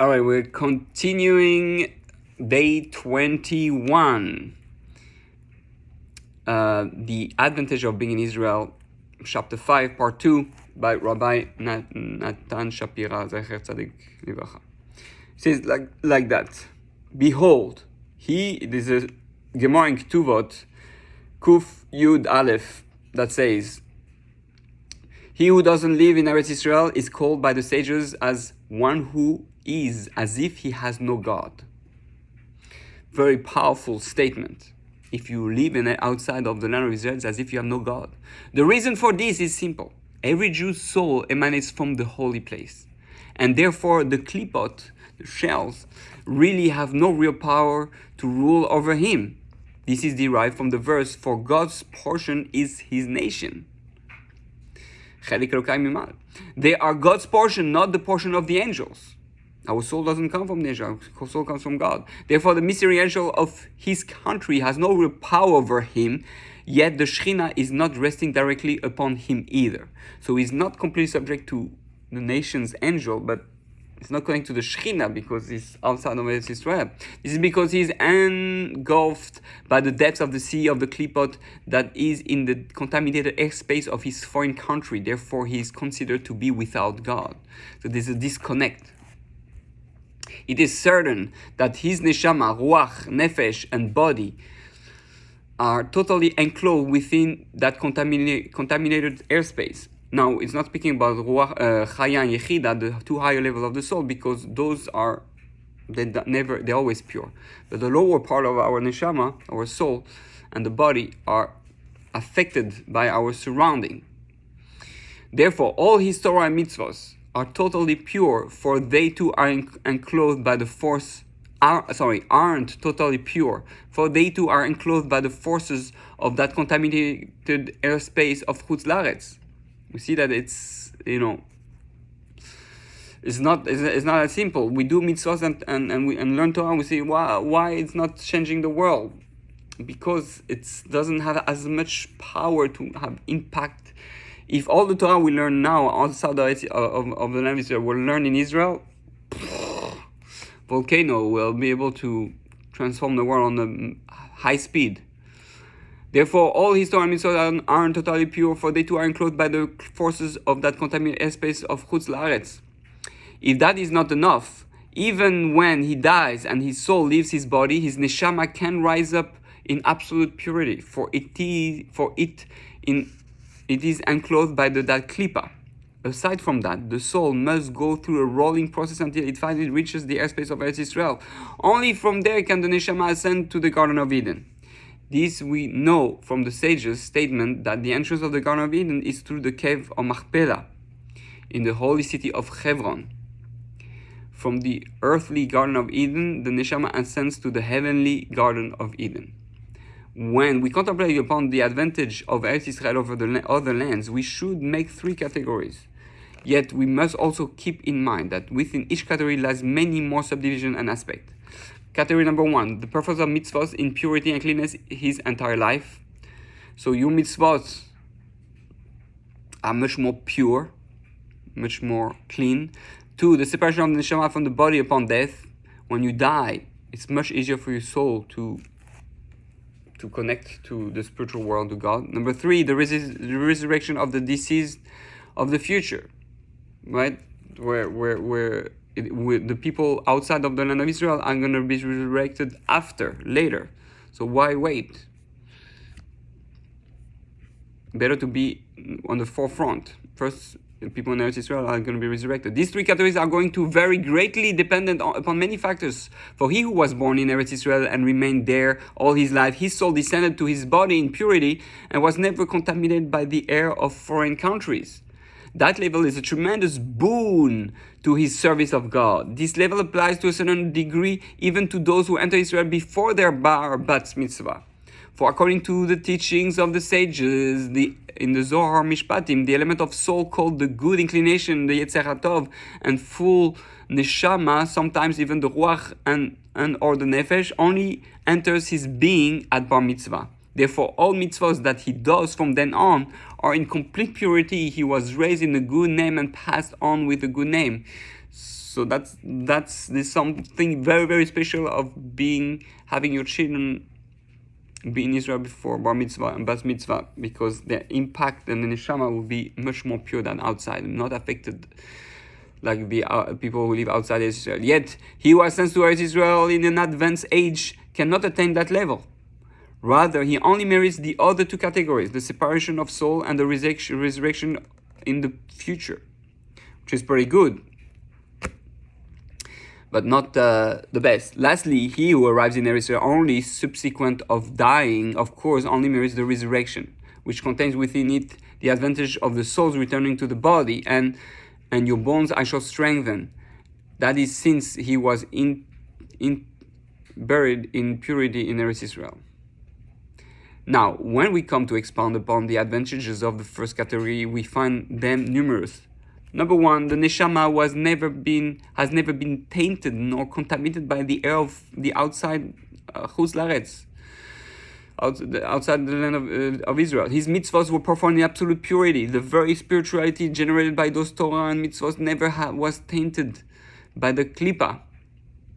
All right, we're continuing day 21. The Advantage of Being in Israel, chapter 5, part 2, by Rabbi Natan Shapira, Zecher Tzadik Livracha. It says like that. Behold, there's a Gemara in Ketuvot, Kuf Yud Aleph, that says, he who doesn't live in Eretz Israel is called by the sages as one who is as if he has no God. Very powerful statement. If you live outside of the land of Israel, it's as if you have no God. The reason for this is simple. Every Jew's soul emanates from the holy place. And therefore the klipot, the shells, really have no real power to rule over him. This is derived from the verse, for God's portion is his nation. They are God's portion, not the portion of the angels. Our soul doesn't come from the angel, our soul comes from God. Therefore, the mystery angel of his country has no real power over him, yet the Shekhinah is not resting directly upon him either. So he's not completely subject to the nation's angel, but it's not connected to the Shekhinah because he's outside of Eretz Israel. This is because he's engulfed by the depths of the sea of the Klipot that is in the contaminated airspace of his foreign country. Therefore, he is considered to be without God. So there's a disconnect. It is certain that his neshama, ruach, nefesh, and body are totally enclosed within that contaminated airspace. Now, it's not speaking about ruach, chaya, and yechida, the two higher levels of the soul, because those are they're always pure. But the lower part of our neshama, our soul, and the body are affected by our surrounding. Therefore, all his Torah and mitzvahs are totally pure, for they too are enclosed by the aren't totally pure, for they too are enclosed by the forces of that contaminated airspace of Chutz La'aretz. We see that it's not as simple. We do mitzvahs and learn Torah, and we see why it's not changing the world, because it doesn't have as much power to have impact. If all the Torah we learn now outside of the land of Israel will learn in Israel, volcano will be able to transform the world on a high speed. Therefore, all his Torah and mitzvot aren't totally pure, for they too are enclosed by the forces of that contaminated airspace of Chutz La'aretz. If that is not enough, even when he dies and his soul leaves his body, his neshama can rise up in absolute purity, for it is enclosed by that klipa. Aside from that, the soul must go through a rolling process until it finally reaches the airspace of Eretz Israel. Only from there can the neshama ascend to the Garden of Eden. This we know from the sages' statement that the entrance of the Garden of Eden is through the cave of Machpelah, in the holy city of Hebron. From the earthly Garden of Eden, the neshama ascends to the heavenly Garden of Eden. When we contemplate upon the advantage of Eretz Israel over the other lands, we should make three categories. Yet we must also keep in mind that within each category lies many more subdivisions and aspects. Category number 1, the purpose of mitzvahs in purity and cleanness his entire life. So your mitzvahs are much more pure, much more clean. 2, the separation of the neshama from the body upon death. When you die, it's much easier for your soul to connect to the spiritual world, to God. Number 3, the resurrection of the deceased of the future, right? Where the people outside of the land of Israel are going to be resurrected later. So why wait? Better to be on the forefront. First, the people in Eretz Israel are going to be resurrected. These three categories are going to vary greatly dependent upon many factors. For he who was born in Eretz Israel and remained there all his life, his soul descended to his body in purity and was never contaminated by the air of foreign countries. That level is a tremendous boon to his service of God. This level applies to a certain degree even to those who enter Israel before their bar or bat mitzvah. For according to the teachings of the sages, in the Zohar Mishpatim, the element of soul called the good inclination, the Yetzer HaTov, and full neshama, sometimes even the ruach and or the nefesh, only enters his being at bar mitzvah. Therefore, all mitzvahs that he does from then on are in complete purity. He was raised in a good name and passed on with a good name. So there's something very, very special of having your children be in Israel before bar mitzvah and bas mitzvah, because their impact and the neshama will be much more pure than outside, not affected like the people who live outside Israel. Yet he who has sent to Eretz Israel in an advanced age cannot attain that level. Rather, he only merits the other two categories, the separation of soul and the resurrection in the future, which is pretty good, but not the best. Lastly, he who arrives in Eretz Israel only subsequent of dying, of course, only merits the resurrection, which contains within it the advantage of the souls returning to the body, and your bones I shall strengthen. That is, since he was buried in purity in Eretz Israel. Now, when we come to expound upon the advantages of the first category, we find them numerous. Number one, the neshama has never been tainted nor contaminated by the air of the outside chutz la'aretz, outside the land of Israel. His mitzvahs were performed in absolute purity. The very spirituality generated by those Torah and mitzvahs never was tainted by the klipa,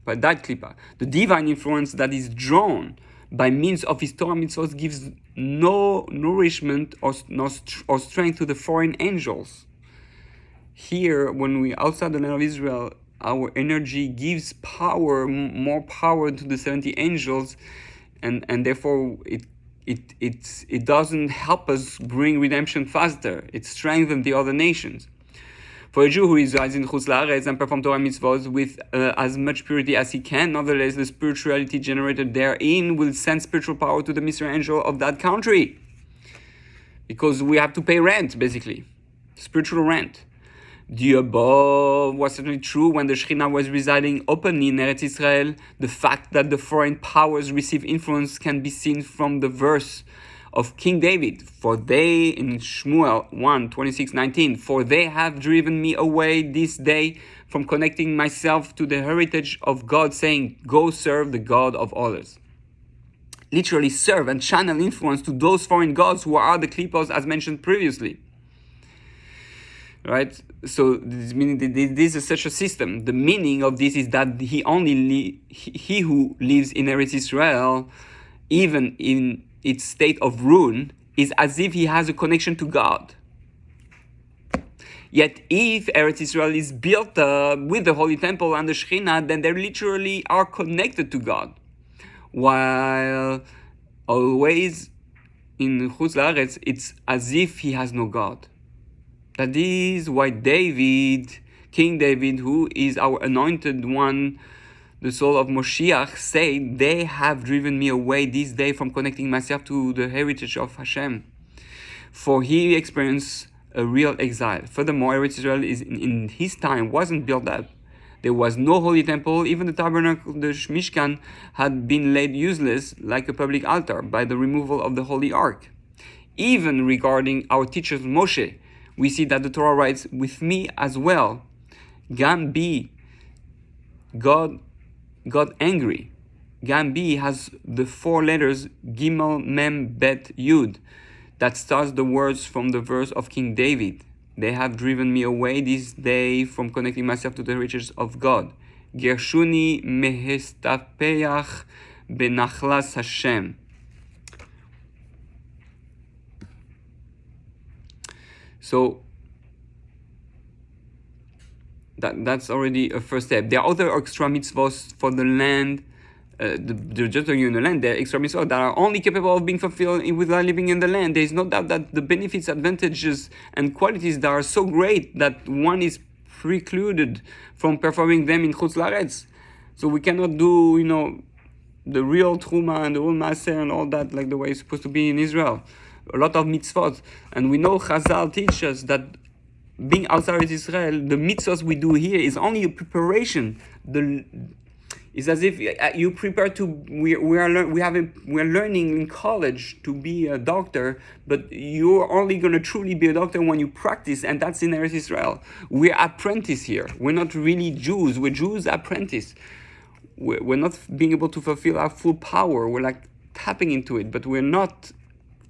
by that klipa. The divine influence that is drawn by means of his Torah mitzvahs gives no nourishment or strength to the foreign angels. Here, when we outside the land of Israel, our energy gives power, more power to the 70 angels, and therefore it doesn't help us bring redemption faster. It strengthens the other nations. For a Jew who resides in chutz la'aretz and performs Torah mitzvahs with as much purity as he can, nonetheless, the spirituality generated therein will send spiritual power to the mystery angel of that country, because we have to pay rent, basically, spiritual rent. The above was certainly true when the Shekhinah was residing openly in Eretz Israel. The fact that the foreign powers receive influence can be seen from the verse of King David, for they, in Shmuel 1:26-19, for they have driven me away this day from connecting myself to the heritage of God, saying, go serve the God of others. Literally serve and channel influence to those foreign gods who are the klipos as mentioned previously. Right? So this is such a system. The meaning of this is that he who lives in Eretz Israel, even in its state of ruin, is as if he has a connection to God. Yet if Eretz Israel is built with the Holy Temple and the Shekhinah, then they literally are connected to God. While always in chutz la'aretz, it's as if he has no God. That is why King David, who is our anointed one, the soul of Moshiach, say, they have driven me away this day from connecting myself to the heritage of Hashem. For he experienced a real exile. Furthermore, Eretz Israel in his time wasn't built up. There was no holy temple. Even the tabernacle, the Mishkan, had been laid useless like a public altar by the removal of the Holy Ark. Even regarding our teacher Moshe, we see that the Torah writes, with me as well, Gam bi, God angry. Gam bi has the four letters Gimel Mem Bet Yud that starts the words from the verse of King David. They have driven me away this day from connecting myself to the riches of God. Gershuni mehestapeach benachlas Hashem. So that's already a first step. There are other extra mitzvahs for the land, just in the land. There are extra mitzvahs that are only capable of being fulfilled without living in the land. There is no doubt that the benefits, advantages, and qualities that are so great that one is precluded from performing them in chutz la'aretz. So we cannot do, the real truma and the real maaser and all that like the way it's supposed to be in Israel. A lot of mitzvot, and we know Chazal teach us that being outside of Israel, the mitzvahs we do here is only a preparation. It's as if you prepare to. We're learning in college to be a doctor, but you're only going to truly be a doctor when you practice, and that's in Eretz Israel. We're apprentice here. We're not really Jews. We're Jews apprentice. We're not being able to fulfill our full power. We're like tapping into it, but we're not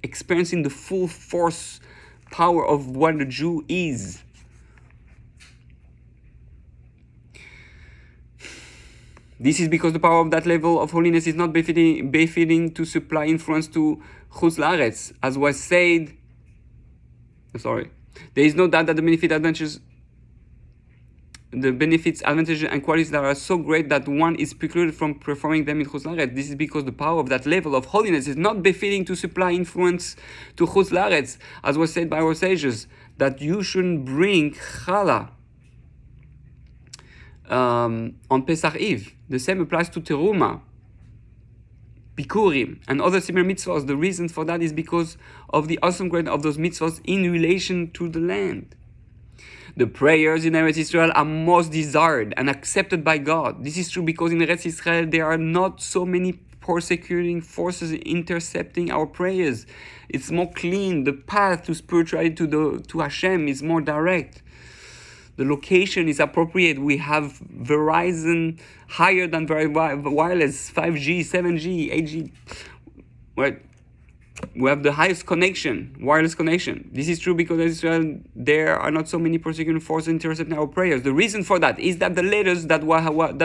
experiencing the full force power of what a Jew is. This is because the power of that level of holiness is not befitting to supply influence to Chutz La'aretz, as was said. Sorry. There is no doubt that the benefits, advantages, and qualities that are so great that one is precluded from performing them in Chutz La'aretz. This is because the power of that level of holiness is not befitting to supply influence to Chutz La'aretz, as was said by our sages, that you shouldn't bring challah on Pesach Eve. The same applies to Teruma, Bikurim, and other similar mitzvahs. The reason for that is because of the awesome greatness of those mitzvahs in relation to the land. The prayers in Eretz Israel are most desired and accepted by God. This is true because in Eretz Israel there are not so many persecuting forces intercepting our prayers. It's more clean. The path to spirituality to Hashem is more direct. The location is appropriate. We have Verizon higher than wireless, 5G, 7G, 8G. Right? We have the highest connection, wireless connection. This is true because in Israel there are not so many persecuting forces intercepting our prayers. The reason for that is that the letters that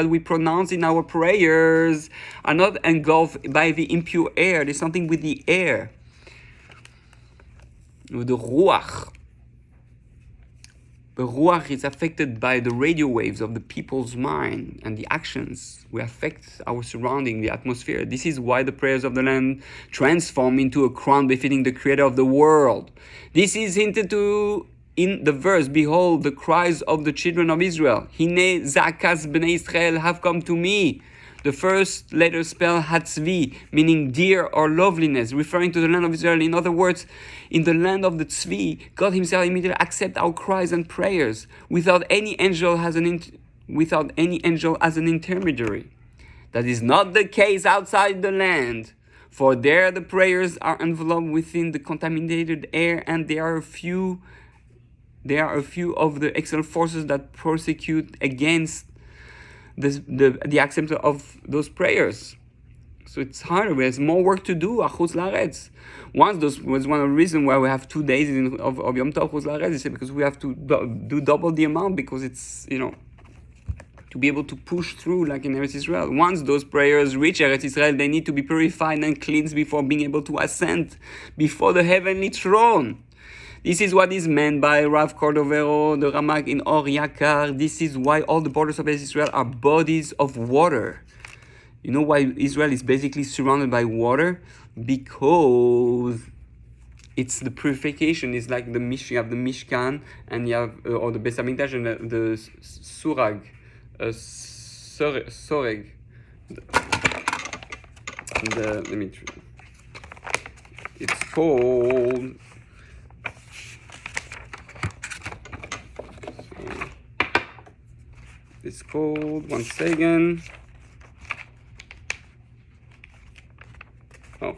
we pronounce in our prayers are not engulfed by the impure air. There's something with the air, with the ruach. The ruach is affected by the radio waves of the people's mind and the actions. We affect our surrounding, the atmosphere. This is why the prayers of the land transform into a crown befitting the creator of the world. This is hinted to in the verse, behold, the cries of the children of Israel. Hine zakas bnei Israel have come to me. The first letter spell Hatzvi, meaning dear or loveliness, referring to the land of Israel. In other words, in the land of the Tzvi, God Himself immediately accepts our cries and prayers without any angel as an intermediary. That is not the case outside the land, for there the prayers are enveloped within the contaminated air, and there are a few of the external forces that persecute against the acceptance of those prayers. So it's harder. There's more work to do. Chutz La'aretz. Once those was one of the reasons why we have 2 days of Yom Tov Chutz La'aretz, because we have to do double the amount, because it's to be able to push through like in Eretz Israel. Once those prayers reach Eretz Israel, they need to be purified and cleansed before being able to ascend before the heavenly throne. This is what is meant by Rav Cordovero, the Ramak in Or Yakar. This is why all the borders of Israel are bodies of water. You know why Israel is basically surrounded by water? Because it's the purification. It's like you have the Mishkan, and you have or the Beis Hamikdash, and the Surag, Soreg. It's called. It's called, one second. Oh,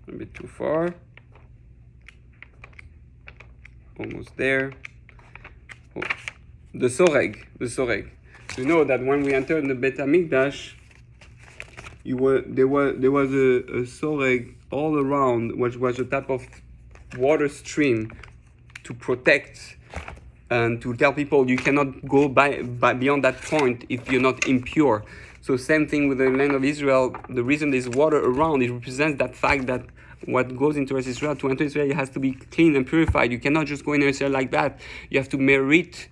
a bit too far. Almost there. Oh, the Soreg. You know that when we entered the Beit Hamikdash, there was a Soreg all around, which was a type of water stream to protect and to tell people you cannot go by beyond that point if you're not impure. So same thing with the land of Israel. The reason there's water around, it represents that fact that what goes into Israel, to enter Israel, it has to be clean and purified. You cannot just go in Israel like that. You have to merit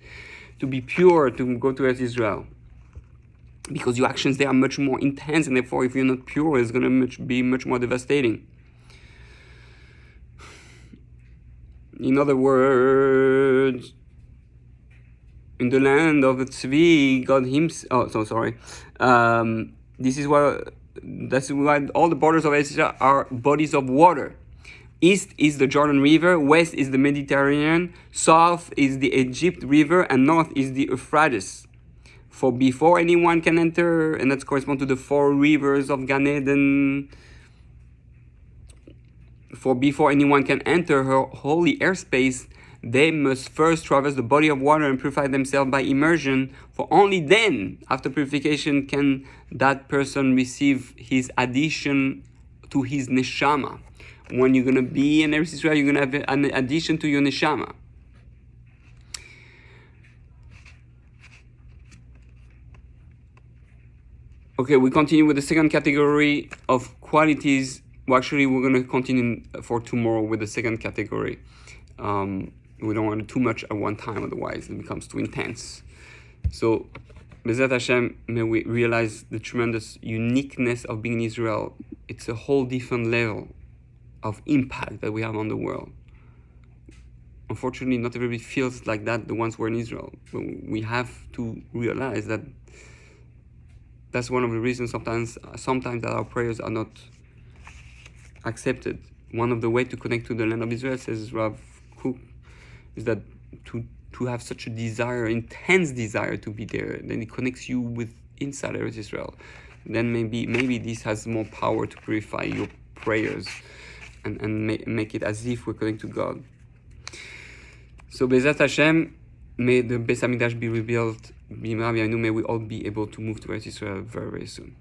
to be pure to go to Israel, because your actions there are much more intense, and therefore if you're not pure, it's going to be much more devastating. In other words, in the land of the Tzvi, God Himself. That's why all the borders of Israel are bodies of water. East is the Jordan River, west is the Mediterranean, south is the Egypt River, and north is the Euphrates. For before anyone can enter, and that corresponds to the 4 rivers of Gan Eden. For before anyone can enter her holy airspace, they must first traverse the body of water and purify themselves by immersion, for only then, after purification, can that person receive his addition to his neshama. When you're going to be in Eretz Israel, you're going to have an addition to your neshama. Okay, we continue with the second category of qualities. Well, actually, we're going to continue for tomorrow with the second category. We don't want to do too much at one time, otherwise it becomes too intense. So, Bezat Hashem, may we realize the tremendous uniqueness of being in Israel. It's a whole different level of impact that we have on the world. Unfortunately, not everybody feels like that, the ones who are in Israel. We have to realize that that's one of the reasons sometimes that our prayers are not accepted. One of the ways to connect to the land of Israel, says Rav Kook, is that to have such a desire, intense desire to be there, then it connects you with inside Eretz Israel. Then maybe this has more power to purify your prayers and make it as if we're connected to God. So Bezat Hashem, may the Beis Hamikdash be rebuilt. May we all be able to move to Eretz Israel very, very soon.